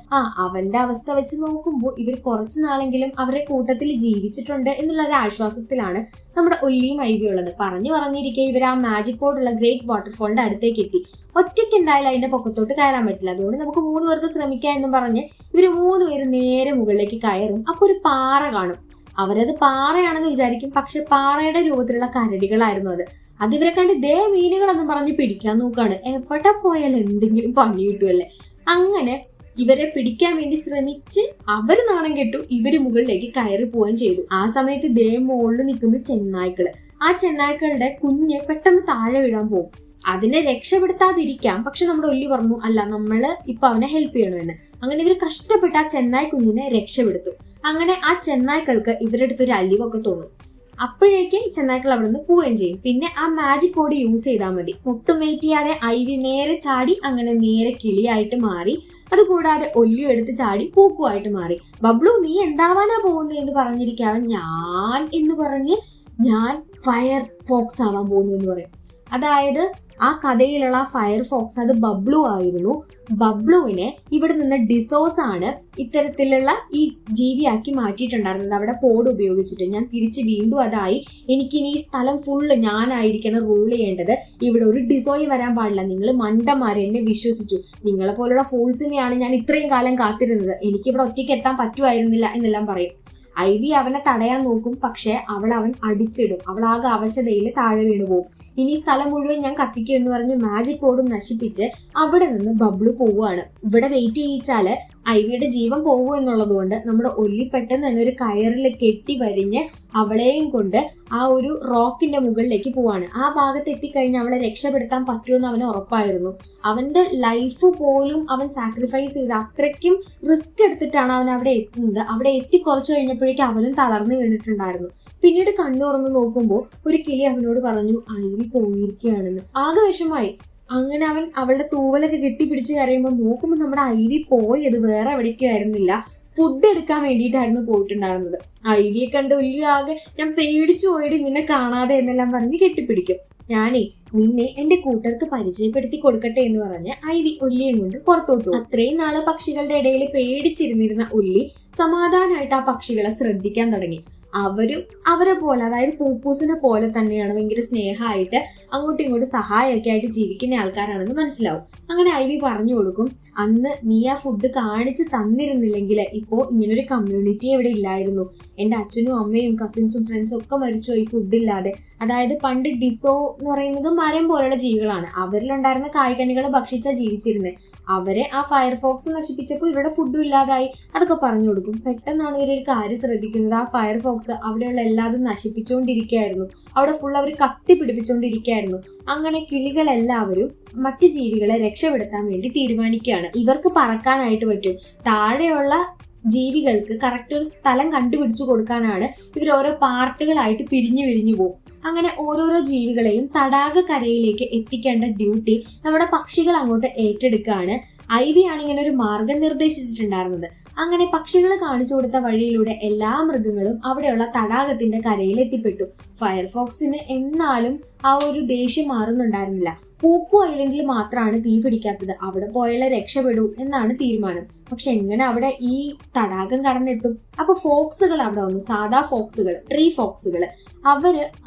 അവന്റെ അവസ്ഥ വെച്ച് നോക്കുമ്പോൾ ഇവർ കുറച്ചു നാളെങ്കിലും അവരുടെ കൂട്ടത്തിൽ ജീവിച്ചിട്ടുണ്ട് എന്നുള്ള ഒരു ആശ്വാസത്തിലാണ് നമ്മുടെ ഒല്ലിയും ഐവിയും ഉള്ളത്. പറഞ്ഞിരിക്കെ ഇവർ ആ മാജിക് ബോർഡുള്ള ഗ്രേറ്റ് വാട്ടർഫോളിന്റെ അടുത്തേക്ക് എത്തി. ഒറ്റയ്ക്ക് എന്തായാലും അതിന്റെ പൊക്കത്തോട്ട് കയറാൻ പറ്റില്ല, അതുകൊണ്ട് നമുക്ക് 3 പേർക്ക് ശ്രമിക്കാം എന്ന് പറഞ്ഞ് ഇവര് 3 പേര് നേരെ മുകളിലേക്ക് കയറും. അപ്പൊ ഒരു പാറ കാണും. അവരത് പാറയാണെന്ന് വിചാരിക്കും, പക്ഷെ പാറയുടെ രൂപത്തിലുള്ള കരടികളായിരുന്നു അത്. അതിവരെ കണ്ട് ദേ മീനുകളെന്ന് പറഞ്ഞ് പിടിക്കാൻ നോക്കാണ്. എവിടെ പോയാലും എന്തെങ്കിലും പണി കിട്ടുമല്ലേ. അങ്ങനെ ഇവരെ പിടിക്കാൻ വേണ്ടി ശ്രമിച്ച് അവര് നാണം കെട്ടു. ഇവര് മുകളിലേക്ക് കയറി പോവുകയും ചെയ്തു. ആ സമയത്ത് ദേ മുകളിൽ നിൽക്കുന്ന ചെന്നായ്ക്കള്, ആ ചെന്നായ്ക്കളുടെ കുഞ്ഞ് പെട്ടെന്ന് താഴെ വീഴാൻ പോകും. അതിനെ രക്ഷപ്പെടുത്താതിരിക്കാം, പക്ഷെ നമ്മുടെ ഒല്ലി പറഞ്ഞു, അല്ല നമ്മള് ഇപ്പൊ അവനെ ഹെൽപ്പ് ചെയ്യണമെന്ന്. അങ്ങനെ ഇവർ കഷ്ടപ്പെട്ട് ആ ചെന്നായ് കുഞ്ഞിനെ രക്ഷപ്പെടുത്തു. അങ്ങനെ ആ ചെന്നായ്ക്കൾക്ക് ഇവരുടെ അടുത്തൊരു അലിവൊക്കെ തോന്നും. അപ്പോഴേക്ക് ചെന്നായ്ക്കൾ അവിടെ നിന്ന് പോവുകയും ചെയ്യും. പിന്നെ ആ മാജിക് ബോർഡ് യൂസ് ചെയ്താൽ മതി. ഒട്ടും വെയിറ്റ് ചെയ്യാതെ ഐവി നേരെ ചാടി അങ്ങനെ നേരെ കിളിയായിട്ട് മാറി. അതുകൂടാതെ ഒല്ലി എടുത്ത് ചാടി പൂക്കുമായിട്ട് മാറി. ബബ്ലു നീ എന്താവാനാ പോകുന്നു എന്ന് പറഞ്ഞിരിക്കാവൻ ഞാൻ എന്ന് പറഞ്ഞ് ഞാൻ ഫയർ ഫോക്സ് ആവാൻ പോകുന്നു എന്ന് പറയും. അതായത് ആ കഥയിലുള്ള ഫയർ ഫോക്സ് അത് ബബ്ലു ആയിരുന്നു. ബബ്ലുവിനെ ഇവിടെ നിന്ന് ഡിസോസ് ആണ് ഇത്തരത്തിലുള്ള ഈ ജീവിയാക്കി മാറ്റിയിട്ടുണ്ടായിരുന്നത് അവിടെ പോഡ് ഉപയോഗിച്ചിട്ട്. ഞാൻ തിരിച്ച് വീണ്ടും അതായി, എനിക്കിനി ഈ സ്ഥലം ഫുള്ള് ഞാനായിരിക്കണം റൂൾ ചെയ്യേണ്ടത്, ഇവിടെ ഒരു ഡിസോയി വരാൻ പാടില്ല, നിങ്ങൾ മണ്ടന്മാരെ എന്നെ വിശ്വസിച്ചു, നിങ്ങളെ പോലുള്ള ഫോൾസിനെയാണ് ഞാൻ ഇത്രയും കാലം കാത്തിരുന്നത്, എനിക്കിവിടെ ഒറ്റയ്ക്ക് എത്താൻ പറ്റുമായിരുന്നില്ല എന്നെല്ലാം പറയും. ഐവി അവനെ തടയാൻ നോക്കും, പക്ഷെ അവൻ അടിച്ചിടും. അവളാകെ അവശതയിൽ താഴെ വീണു പോകും. ഇനി സ്ഥലം മുഴുവൻ ഞാൻ കത്തിക്കും എന്ന് പറഞ്ഞ് മാജിക് ബോർഡും നശിപ്പിച്ച് അവിടെ നിന്ന് ബബ്ലു പോവുകയാണ്. ഇവിടെ വെയിറ്റ് ചെയ്യിച്ചാല് ഐവിയുടെ ജീവൻ പോകും എന്നുള്ളത് കൊണ്ട് നമ്മുടെ ഒല്ലി പെട്ടെന്ന് തന്നെ ഒരു കയറിൽ കെട്ടി വരിഞ്ഞ് അവളെയും കൊണ്ട് ആ ഒരു റോക്കിന്റെ മുകളിലേക്ക് പോവാണ്. ആ ഭാഗത്ത് എത്തിക്കഴിഞ്ഞാൽ അവളെ രക്ഷപ്പെടുത്താൻ പറ്റുമെന്ന് അവന് ഉറപ്പായിരുന്നു. അവന്റെ ലൈഫ് പോലും അവൻ സാക്രിഫൈസ് ചെയ്ത് അത്രയ്ക്കും റിസ്ക് എടുത്തിട്ടാണ് അവൻ അവിടെ എത്തുന്നത്. അവിടെ എത്തി കുറച്ച് കഴിഞ്ഞപ്പോഴേക്കും അവനും തളർന്നു വീണിട്ടുണ്ടായിരുന്നു. പിന്നീട് കണ്ണു തുറന്ന് നോക്കുമ്പോൾ ഒരു കിളി അവനോട് പറഞ്ഞു ഐവി പോയിരിക്കുകയാണെന്ന്. ആകെ വിഷമായി. അങ്ങനെ അവൻ അവളുടെ തൂവലൊക്കെ കെട്ടിപ്പിടിച്ച് കരയുമ്പോൾ നോക്കുമ്പോൾ നമ്മുടെ ഐവി പോയത് വേറെ എവിടേക്കും ആയിരുന്നില്ല, ഫുഡ് എടുക്കാൻ വേണ്ടിയിട്ടായിരുന്നു പോയിട്ടുണ്ടായിരുന്നത്. ഐവിയെ കണ്ട് വലിയ ആകെ ഞാൻ പേടിച്ചു പോയിട്ട് നിന്നെ കാണാതെ എന്നെല്ലാം പറഞ്ഞ് കെട്ടിപ്പിടിക്കും. ഞാനേ നിന്നെ എന്റെ കൂട്ടർക്ക് പരിചയപ്പെടുത്തി കൊടുക്കട്ടെ എന്ന് പറഞ്ഞ് ഐവി ഒല്ലിയും കൊണ്ട് പുറത്തോട്ടു. അത്രയും നാളെ പക്ഷികളുടെ ഇടയിൽ പേടിച്ചിരുന്നിരുന്ന ഒല്ലി സമാധാനമായിട്ട് ആ പക്ഷികളെ ശ്രദ്ധിക്കാൻ തുടങ്ങി. അവരും അവരെ പോലെ, അതായത് പൂപ്പൂസിനെ പോലെ തന്നെയാണ്, ഭയങ്കര സ്നേഹമായിട്ട് അങ്ങോട്ടും ഇങ്ങോട്ടും സഹായമൊക്കെ ആയിട്ട് ജീവിക്കുന്ന ആൾക്കാരാണെന്ന് മനസ്സിലാവും. അങ്ങനെ ഐവി പറഞ്ഞു കൊടുക്കും, അന്ന് നീ ആ ഫുഡ് കാണിച്ച് തന്നിരുന്നില്ലെങ്കിൽ ഇപ്പോൾ ഇങ്ങനൊരു കമ്മ്യൂണിറ്റി ഇവിടെ ഇല്ലായിരുന്നു. എൻ്റെ അച്ഛനും അമ്മയും കസിൻസും ഫ്രണ്ട്സും ഒക്കെ മരിച്ചു ഈ ഫുഡില്ലാതെ. അതായത് പണ്ട് ഡിസോ എന്ന് പറയുന്നത് മരം പോലുള്ള ജീവികളാണ്. അവരിലുണ്ടായിരുന്ന കായ്കനികളെ ഭക്ഷിച്ചാ ജീവിച്ചിരുന്നത്. അവരെ ആ ഫയർഫോക്സ് നശിപ്പിച്ചപ്പോൾ ഇവരുടെ ഫുഡും ഇല്ലാതായി. അതൊക്കെ പറഞ്ഞു കൊടുക്കും. പെട്ടെന്നാണ് ഇവരൊരു കാര്യം ശ്രദ്ധിക്കുന്നത്, ആ ഫയർഫോക്സ് അവിടെയുള്ള എല്ലാതും നശിപ്പിച്ചുകൊണ്ടിരിക്കുകയായിരുന്നു. അവിടെ ഫുൾ അവർ കത്തി പിടിപ്പിച്ചുകൊണ്ടിരിക്കുകയായിരുന്നു. അങ്ങനെ കിളികളെല്ലാവരും മറ്റു ജീവികളെ രക്ഷപ്പെടുത്താൻ വേണ്ടി തീരുമാനിക്കുകയാണ്. ഇവർക്ക് പറക്കാനായിട്ട് പറ്റും. താഴെയുള്ള ജീവികൾക്ക് കറക്റ്റ് ഒരു സ്ഥലം കണ്ടുപിടിച്ചു കൊടുക്കാനാണ് ഇവർ ഓരോ പാർട്ടുകളായിട്ട് പിരിഞ്ഞു പോകും. അങ്ങനെ ഓരോരോ ജീവികളെയും തടാക കരയിലേക്ക് എത്തിക്കേണ്ട ഡ്യൂട്ടി നമ്മുടെ പക്ഷികൾ അങ്ങോട്ട് ഏറ്റെടുക്കുകയാണ്. ഐവി ആണ് ഇങ്ങനെ ഒരു മാർഗം നിർദ്ദേശിച്ചിട്ടുണ്ടായിരുന്നത്. അങ്ങനെ പക്ഷികൾ കാണിച്ചു കൊടുത്ത വഴിയിലൂടെ എല്ലാ മൃഗങ്ങളും അവിടെയുള്ള തടാകത്തിന്റെ കരയിൽ എത്തിപ്പെട്ടു. ഫയർഫോക്സിന് എന്നാലും ആ ഒരു ദേഷ്യം മാറുന്നുണ്ടായിരുന്നില്ല. പൂക്കു ഐലൻഡിൽ മാത്രമാണ് തീ പിടിക്കാത്തത്, അവിടെ പോയാലേ രക്ഷപ്പെടൂ എന്നാണ് തീരുമാനം. പക്ഷെ എങ്ങനെ അവിടെ ഈ തടാകം കടന്നെത്തും? അപ്പൊ ഫോക്സുകൾ അവിടെ വന്നു, സാധാ ഫോക്സുകൾ, ട്രീ ഫോക്സുകൾ.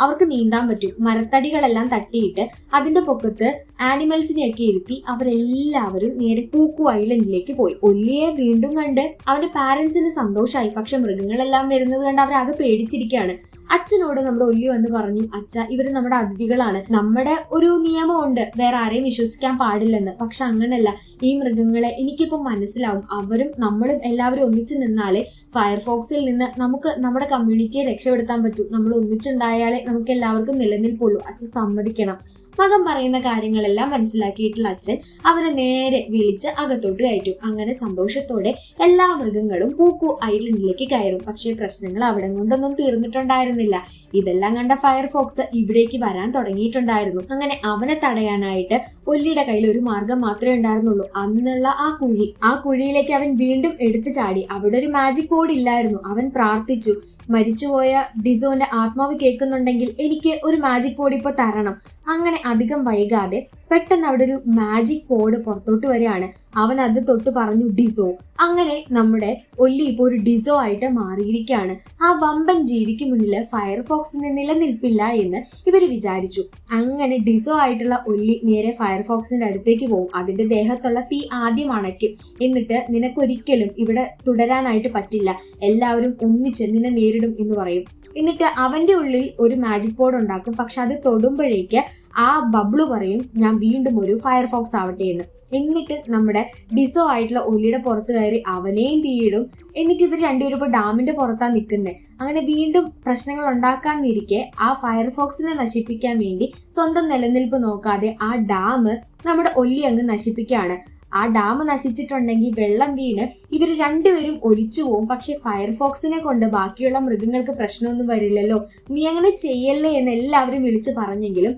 അവർക്ക് നീന്താൻ പറ്റും. മരത്തടികളെല്ലാം തട്ടിയിട്ട് അതിന്റെ പൊക്കത്ത് ആനിമൽസിനെയൊക്കെ ഇരുത്തി അവരെല്ലാവരും നേരെ പൂക്കു ഐലൻഡിലേക്ക് പോയി. ഒല്ലിയെ വീണ്ടും കണ്ട് അവന്റെ പാരന്റ്സിന് സന്തോഷമായി. പക്ഷെ മൃഗങ്ങളെല്ലാം വരുന്നത് കണ്ട് അവരാകെ പേടിച്ചിരിക്കുകയാണ്. അച്ഛനോട് നമ്മുടെ ഒല്ലി വന്ന് പറഞ്ഞു, അച്ഛ ഇവര് നമ്മുടെ അതിഥികളാണ്, നമ്മുടെ ഒരു നിയമമുണ്ട് വേറെ ആരെയും വിശ്വസിക്കാൻ പാടില്ലെന്ന്. പക്ഷെ അങ്ങനല്ല, ഈ മൃഗങ്ങളെ എനിക്കിപ്പോൾ മനസ്സിലാവും, അവരും നമ്മളും എല്ലാവരും ഒന്നിച്ചു നിന്നാലേ ഫയർഫോക്സിൽ നിന്ന് നമുക്ക് നമ്മുടെ കമ്മ്യൂണിറ്റിയെ രക്ഷപ്പെടുത്താൻ പറ്റൂ. നമ്മൾ ഒന്നിച്ചുണ്ടായാലേ നമുക്ക് എല്ലാവർക്കും നിലനിൽപ്പുള്ളൂ. അച്ഛൻ സമ്മതിക്കണം. മകൻ പറയുന്ന കാര്യങ്ങളെല്ലാം മനസ്സിലാക്കിയിട്ടുള്ള അച്ഛൻ അവനെ നേരെ വിളിച്ച് അകത്തോട്ട് കയറ്റും. അങ്ങനെ സന്തോഷത്തോടെ എല്ലാ മൃഗങ്ങളും പൂക്കു ഐലൻഡിലേക്ക് കയറും. പക്ഷേ പ്രശ്നങ്ങൾ അവിടെ കൊണ്ടൊന്നും തീർന്നിട്ടുണ്ടായിരുന്നില്ല. ഇതെല്ലാം കണ്ട ഫയർഫോക്സ് ഇവിടേക്ക് വരാൻ തുടങ്ങിയിട്ടുണ്ടായിരുന്നു. അങ്ങനെ അവനെ തടയാനായിട്ട് ഒല്ലിയുടെ കയ്യിൽ ഒരു മാർഗം മാത്രമേ ഉണ്ടായിരുന്നുള്ളൂ, അന്നുള്ള ആ കുഴിയിലേക്ക് അവൻ വീണ്ടും എടുത്തു ചാടി. അവിടെ ഒരു മാജിക് ബോർഡ് ഇല്ലായിരുന്നു. അവൻ പ്രാർത്ഥിച്ചു, മരിച്ചുപോയ ഡിസോന്റെ ആത്മാവ് കേൾക്കുന്നുണ്ടെങ്കിൽ എനിക്ക് ഒരു മാജിക് ബോർഡ് ഇപ്പോൾ തരണം. അങ്ങനെ അധികം വൈകാതെ പെട്ടെന്ന് അവിടെ ഒരു മാജിക് ബോർഡ് പുറത്തോട്ട് വരികയാണ്. അവൻ അത് തൊട്ട് പറഞ്ഞു ഡിസോ. അങ്ങനെ നമ്മുടെ ഒല്ലി ഇപ്പോൾ ഒരു ഡിസോ ആയിട്ട് മാറിയിരിക്കുകയാണ്. ആ വമ്പൻ ജീവിക്ക് മുന്നിൽ ഫയർഫോക്സിന് നിലനിൽപ്പില്ല എന്ന് ഇവർ വിചാരിച്ചു. അങ്ങനെ ഡിസോ ആയിട്ടുള്ള ഒല്ലി നേരെ ഫയർഫോക്സിന്റെ അടുത്തേക്ക് പോകും. അതിന്റെ ദേഹത്തുള്ള തീ ആദ്യം അണയ്ക്കും. എന്നിട്ട് നിനക്കൊരിക്കലും ഇവിടെ തുടരാനായിട്ട് പറ്റില്ല, എല്ലാവരും ഒന്നിച്ച് നിന്നെ നേരിടും എന്ന് പറയും. എന്നിട്ട് അവന്റെ ഉള്ളിൽ ഒരു മാജിക് ബോർഡ് ഉണ്ടാക്കും. പക്ഷെ അത് തൊടുമ്പോഴേക്ക് ആ ബബ്ലു പറയും, ഞാൻ വീണ്ടും ഒരു ഫയർഫോക്സ് ആവട്ടെ എന്ന്. എന്നിട്ട് നമ്മുടെ ഡിസോ ആയിട്ടുള്ള ഒല്ലിയുടെ പുറത്ത് കയറി അവനെയും തീയിടും. എന്നിട്ട് ഇവർ രണ്ടുപേരും ഇപ്പോൾ ഡാമിന്റെ പുറത്താണ് നിൽക്കുന്നത്. അങ്ങനെ വീണ്ടും പ്രശ്നങ്ങൾ ഉണ്ടാക്കാന്നിരിക്കെ ആ ഫയർഫോക്സിനെ നശിപ്പിക്കാൻ വേണ്ടി സ്വന്തം നിലനിൽപ്പ് നോക്കാതെ ആ ഡാം നമ്മുടെ ഒല്ലി അങ്ങ് നശിപ്പിക്കുകയാണ്. ആ ഡാം നശിച്ചിട്ടുണ്ടെങ്കിൽ വെള്ളം വീണ് ഇവർ രണ്ടുപേരും ഒലിച്ചു പോവും. പക്ഷെ ഫയർഫോക്സിനെ കൊണ്ട് ബാക്കിയുള്ള മൃഗങ്ങൾക്ക് പ്രശ്നമൊന്നും വരില്ലല്ലോ, നീ അങ്ങനെ ചെയ്യല്ലേ എന്ന് എല്ലാവരും വിളിച്ചു പറഞ്ഞെങ്കിലും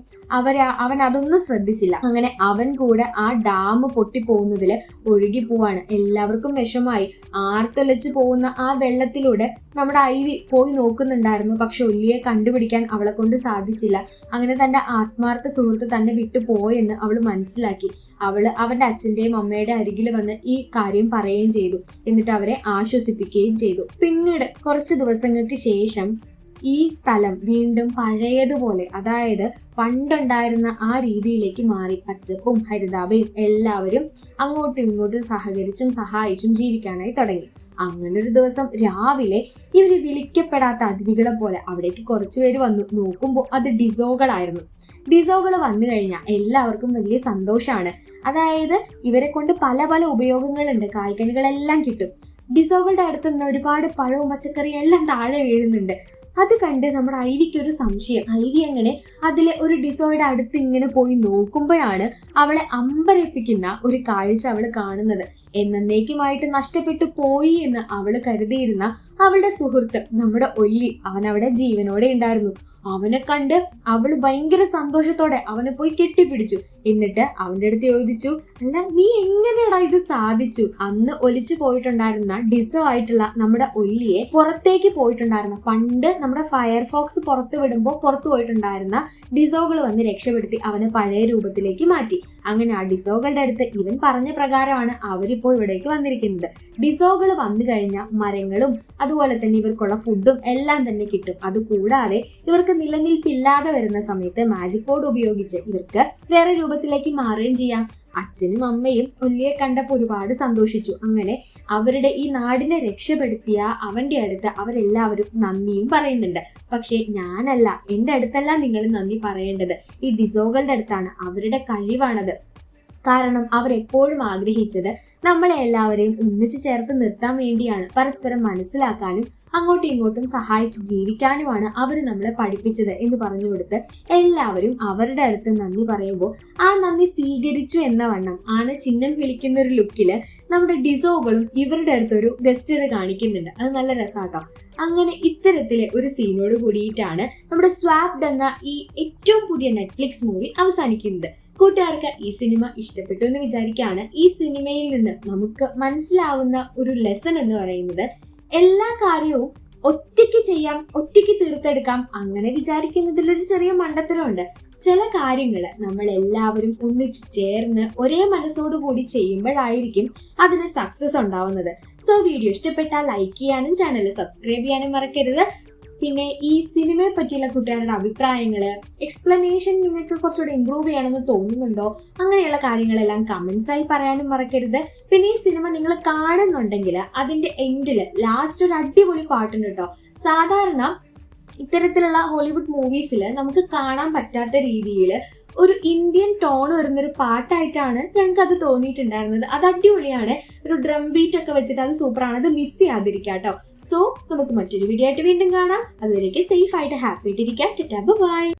അവൻ അതൊന്നും ശ്രദ്ധിച്ചില്ല. അങ്ങനെ അവൻ കൂടെ ആ ഡാം പൊട്ടിപ്പോകുന്നതിൽ ഒഴുകി പോവാണ്. എല്ലാവർക്കും വിഷമായി. ആർത്തൊലച്ച് പോകുന്ന ആ വെള്ളത്തിലൂടെ നമ്മുടെ ഐവി പോയി നോക്കുന്നുണ്ടായിരുന്നു. പക്ഷെ ഒല്ലിയെ കണ്ടുപിടിക്കാൻ അവളെ കൊണ്ട് സാധിച്ചില്ല. അങ്ങനെ തന്റെ ആത്മാർത്ഥ സുഹൃത്ത് തന്നെ വിട്ടു പോയെന്ന് അവൾ മനസ്സിലാക്കി. അവന്റെ അച്ഛന്റെയും അമ്മയുടെ അരികിൽ വന്ന് ഈ കാര്യം പറയുകയും ചെയ്തു. എന്നിട്ട് അവരെ ആശ്വസിപ്പിക്കുകയും ചെയ്തു. പിന്നീട് കുറച്ച് ദിവസങ്ങൾക്ക് ശേഷം ഈ സ്ഥലം വീണ്ടും പഴയതുപോലെ, അതായത് പണ്ടുണ്ടായിരുന്ന ആ രീതിയിലേക്ക് മാറി. പച്ചപ്പും ഹരിതാഭയും എല്ലാവരും അങ്ങോട്ടും ഇങ്ങോട്ടും സഹകരിച്ചും സഹായിച്ചും ജീവിക്കാനായി തുടങ്ങി. അങ്ങനെ ഒരു ദിവസം രാവിലെ ഇവര് വിളിക്കപ്പെടാത്ത അതിഥികളെ പോലെ അവിടേക്ക് കുറച്ചുപേര് വന്നു. നോക്കുമ്പോൾ അത് ഡിസോകളായിരുന്നു. ഡിസോകൾ വന്നു കഴിഞ്ഞാൽ എല്ലാവർക്കും വലിയ സന്തോഷമാണ്. അതായത് ഇവരെ കൊണ്ട് പല പല ഉപയോഗങ്ങളുണ്ട്, കായ്കനികളെല്ലാം കിട്ടും. ഡിസോകളുടെ അടുത്ത് നിന്ന് ഒരുപാട് പഴവും പച്ചക്കറിയും എല്ലാം താഴെ വീഴുന്നുണ്ട്. അത് കണ്ട് നമ്മുടെ ഐവിക്ക് ഒരു സംശയം. ഐവി അങ്ങനെ അതിലെ ഒരു ഡിസോയുടെ അടുത്ത് ഇങ്ങനെ പോയി നോക്കുമ്പോഴാണ് അവളെ അമ്പരപ്പിക്കുന്ന ഒരു കാഴ്ച അവള് കാണുന്നത്. എന്നേക്കുമായിട്ട് നഷ്ടപ്പെട്ടു പോയി എന്ന് അവള് കരുതിയിരുന്ന അവളുടെ സുഹൃത്ത് നമ്മുടെ ഒല്ലി, അവൻ അവിടെ ജീവനോടെ ഉണ്ടായിരുന്നു. അവനെ കണ്ട് അവള് ഭയങ്കര സന്തോഷത്തോടെ അവനെ പോയി കെട്ടിപ്പിടിച്ചു. എന്നിട്ട് അവന്റെ അടുത്ത് ചോദിച്ചു, അല്ല നീ എങ്ങനെയാടാ ഇത് സാധിച്ചു? അന്ന് ഒലിച്ചു പോയിട്ടുണ്ടായിരുന്ന ഡിസോ ആയിട്ടുള്ള നമ്മുടെ ഒല്ലിയെ പുറത്തേക്ക് പോയിട്ടുണ്ടായിരുന്ന, പണ്ട് നമ്മുടെ ഫയർഫോക്സ് പുറത്തു പോയിട്ടുണ്ടായിരുന്ന ഡിസോകൾ വന്ന് രക്ഷപ്പെടുത്തി അവനെ പഴയ രൂപത്തിലേക്ക് മാറ്റി. അങ്ങനെ ആ ഡിസോകളുടെ അടുത്ത് ഇവൻ പറഞ്ഞ പ്രകാരമാണ് അവരിപ്പോ ഇവിടേക്ക് വന്നിരിക്കുന്നത്. ഡിസോകൾ വന്നു കഴിഞ്ഞാൽ മരങ്ങളും അതുപോലെ തന്നെ ഇവർക്കുള്ള ഫുഡും എല്ലാം തന്നെ കിട്ടും. അതുകൂടാതെ ഇവർക്ക് നിലനിൽപ്പില്ലാതെ വരുന്ന സമയത്ത് മാജിക് ബോർഡ് ഉപയോഗിച്ച് ഇവർക്ക് വേറെ രൂപത്തിലേക്ക് മാറുകയും ചെയ്യാം. അച്ഛനും അമ്മയും ഒല്ലിയെ കണ്ടപ്പോൾ ഒരുപാട് സന്തോഷിച്ചു. അങ്ങനെ അവരുടെ ഈ നാടിനെ രക്ഷപ്പെടുത്തിയ അവന്റെ അടുത്ത് അവരെല്ലാവരും നന്ദിയും പറയുന്നുണ്ട്. പക്ഷെ ഞാനല്ല, എന്റെ അടുത്തല്ല നിങ്ങൾ നന്ദി പറയേണ്ടത്, ഈ ഡിസോകളുടെ അടുത്താണ്. അവരുടെ കഴിവാണത്. കാരണം അവരെപ്പോഴും ആഗ്രഹിച്ചത് നമ്മളെ എല്ലാവരെയും ഒന്നിച്ചു ചേർത്ത് നിർത്താൻ വേണ്ടിയാണ്. പരസ്പരം മനസ്സിലാക്കാനും അങ്ങോട്ടും ഇങ്ങോട്ടും സഹായിച്ച് ജീവിക്കാനുമാണ് അവർ നമ്മളെ പഠിപ്പിച്ചത് എന്ന് പറഞ്ഞു കൊടുത്ത് എല്ലാവരും അവരുടെ അടുത്ത് നന്ദി പറയുമ്പോൾ ആ നന്ദി സ്വീകരിച്ചു എന്ന വണ്ണം ആന ചിഹ്നം വിളിക്കുന്ന ഒരു ലുക്കില് നമ്മുടെ ഡിസോകളും ഇവരുടെ അടുത്തൊരു ഗസ്റ്റർ കാണിക്കുന്നുണ്ട്. അത് നല്ല രസാട്ടോ. അങ്ങനെ ഇത്തരത്തിലെ ഒരു സീനോട് കൂടിയിട്ടാണ് നമ്മുടെ സ്വാപ്ഡ് എന്ന ഈ ഏറ്റവും പുതിയ നെറ്റ്ഫ്ലിക്സ് മൂവി അവസാനിക്കുന്നത്. കൂട്ടുകാർക്ക് ഈ സിനിമ ഇഷ്ടപ്പെട്ടു എന്ന് വിചാരിക്കുകയാണ്. ഈ സിനിമയിൽ നിന്ന് നമുക്ക് മനസ്സിലാവുന്ന ഒരു ലെസൺ എന്ന് പറയുന്നത്, എല്ലാ കാര്യവും ഒറ്റയ്ക്ക് ചെയ്യാം, ഒറ്റയ്ക്ക് തീർത്തെടുക്കാം, അങ്ങനെ വിചാരിക്കുന്നതിലൊരു ചെറിയ മണ്ടത്തരമുണ്ട്. ചില കാര്യങ്ങള് നമ്മൾ എല്ലാവരും ഒന്നിച്ച് ചേർന്ന് ഒരേ മനസ്സോടുകൂടി ചെയ്യുമ്പോഴായിരിക്കും അതിന് സക്സസ് ഉണ്ടാവുന്നത്. സോ വീഡിയോ ഇഷ്ടപ്പെട്ടാൽ ലൈക്ക് ചെയ്യാനും ചാനൽ സബ്സ്ക്രൈബ് ചെയ്യാനും മറക്കരുത്. പിന്നെ ഈ സിനിമയെ പറ്റിയുള്ള കൂട്ടുകാരുടെ അഭിപ്രായങ്ങള്, എക്സ്പ്ലനേഷൻ നിങ്ങൾക്ക് കുറച്ചുകൂടെ ഇമ്പ്രൂവ് ചെയ്യണമെന്ന് തോന്നുന്നുണ്ടോ, അങ്ങനെയുള്ള കാര്യങ്ങളെല്ലാം കമന്റ്സ് ആയി പറയാനും മറക്കരുത്. പിന്നെ ഈ സിനിമ നിങ്ങൾ കാണുന്നുണ്ടെങ്കിൽ അതിന്റെ എൻഡില് ലാസ്റ്റ് ഒരു അടിപൊളി പാട്ടുണ്ട് കേട്ടോ. സാധാരണ ഇത്തരത്തിലുള്ള ഹോളിവുഡ് മൂവീസിൽ നമുക്ക് കാണാൻ പറ്റാത്ത രീതിയിൽ ഒരു ഇന്ത്യൻ ടോൺ വരുന്നൊരു പാട്ടായിട്ടാണ് ഞങ്ങൾക്ക് അത് തോന്നിയിട്ടുണ്ടായിരുന്നത്. അത് അടിപൊളിയാണ്. ഒരു ഡ്രം ബീറ്റ് ഒക്കെ വെച്ചിട്ട് അത് സൂപ്പറാണ്. അത് മിസ് ചെയ്യാതിരിക്കുക കേട്ടോ. സോ നമുക്ക് മറ്റൊരു വീഡിയോ ആയിട്ട് വീണ്ടും കാണാം. അതുവരേക്ക് സേഫ് ആയിട്ട് ഹാപ്പി ആയിട്ടിരിക്കാം. ബൈ.